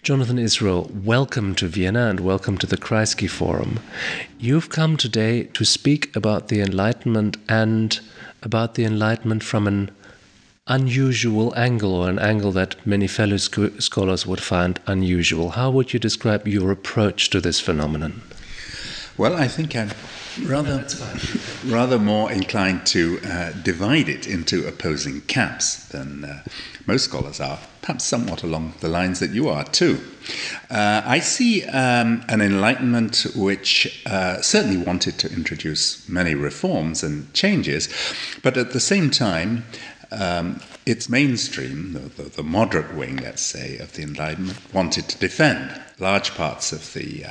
Jonathan Israel, welcome to Vienna and welcome to the Kreisky Forum. You've come today to speak about the Enlightenment and about the Enlightenment from an unusual angle, or an angle that many fellow scholars would find unusual. How would you describe your approach to this phenomenon? Well, I think I'm rather more inclined to divide it into opposing camps than most scholars are, perhaps somewhat along the lines that you are too. I see an Enlightenment which certainly wanted to introduce many reforms and changes, but at the same time, its mainstream, the moderate wing, let's say, of the Enlightenment, wanted to defend large parts of the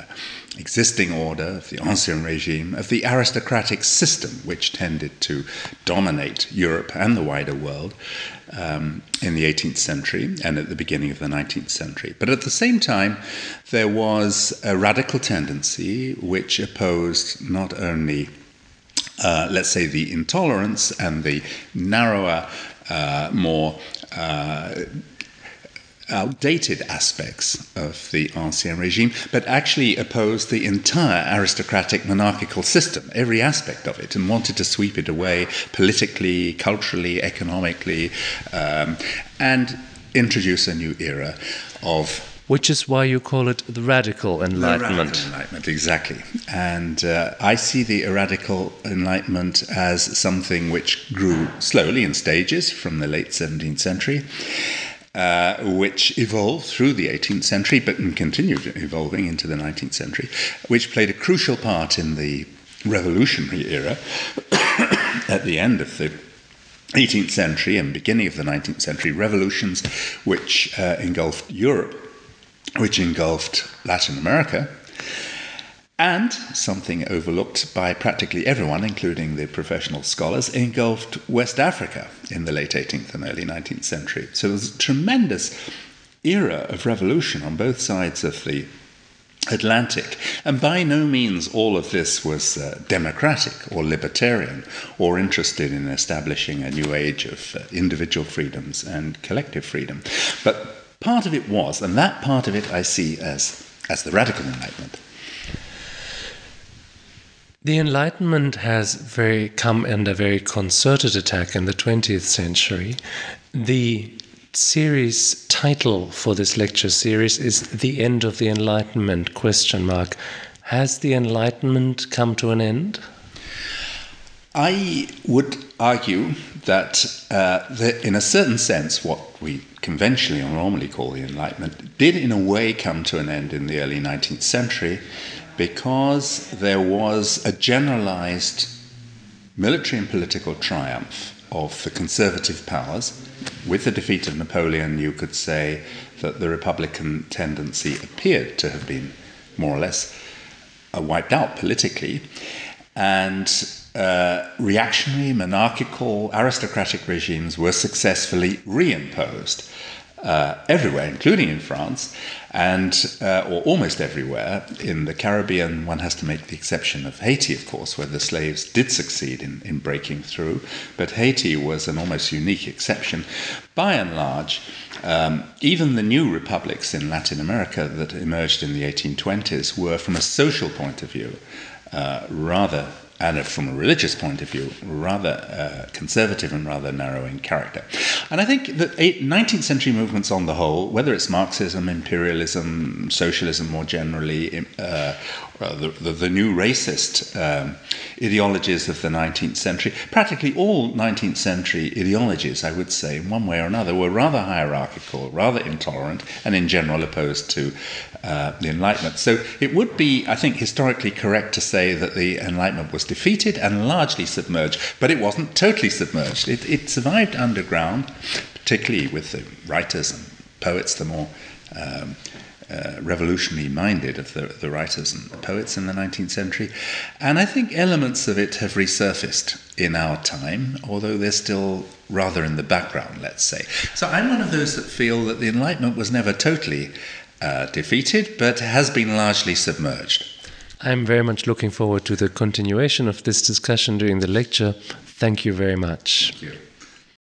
existing order, of the ancien regime, of the aristocratic system which tended to dominate Europe and the wider world in the 18th century and at the beginning of the 19th century. But at the same time, there was a radical tendency which opposed not only let's say, the intolerance and the narrower, more outdated aspects of the ancien regime, but actually opposed the entire aristocratic monarchical system, every aspect of it, and wanted to sweep it away politically, culturally, economically, and introduce a new era of... Which is why you call it the Radical Enlightenment. The Radical Enlightenment, exactly. And I see the Radical Enlightenment as something which grew slowly in stages from the late 17th century, which evolved through the 18th century, but continued evolving into the 19th century, which played a crucial part in the revolutionary era at the end of the 18th century and beginning of the 19th century, revolutions which engulfed Europe, which engulfed Latin America, and something overlooked by practically everyone, including the professional scholars, engulfed West Africa in the late 18th and early 19th century. So there was a tremendous era of revolution on both sides of the Atlantic. And by no means all of this was democratic or libertarian or interested in establishing a new age of individual freedoms and collective freedom. But part of it was, and that part of it I see as the Radical Enlightenment. The Enlightenment has come under very concerted attack in the 20th century. The series title for this lecture series is The End of the Enlightenment ? Has the Enlightenment come to an end? I would argue that in a certain sense, what we conventionally or normally call the Enlightenment did in a way come to an end in the early 19th century, because there was a generalized military and political triumph of the conservative powers. With the defeat of Napoleon, you could say that the Republican tendency appeared to have been more or less wiped out politically, and reactionary, monarchical, aristocratic regimes were successfully reimposed everywhere, including in France, and or almost everywhere. In the Caribbean, one has to make the exception of Haiti, of course, where the slaves did succeed in breaking through, but Haiti was an almost unique exception. By and large, even the new republics in Latin America that emerged in the 1820s were, from a social point of view, rather, and from a religious point of view, rather conservative and rather narrow in character. And I think that 19th century movements on the whole, whether it's Marxism, imperialism, socialism more generally, the new racist ideologies of the 19th century, practically all 19th century ideologies, I would say, in one way or another, were rather hierarchical, rather intolerant, and in general opposed to the Enlightenment. So it would be, I think, historically correct to say that the Enlightenment was defeated and largely submerged, but it wasn't totally submerged. It survived underground, particularly with the writers and poets, the more revolutionary minded of the writers and the poets in the 19th century. And I think elements of it have resurfaced in our time, although they're still rather in the background, let's say. So I'm one of those that feel that the Enlightenment was never totally defeated, but has been largely submerged. I'm very much looking forward to the continuation of this discussion during the lecture. Thank you very much. Thank you.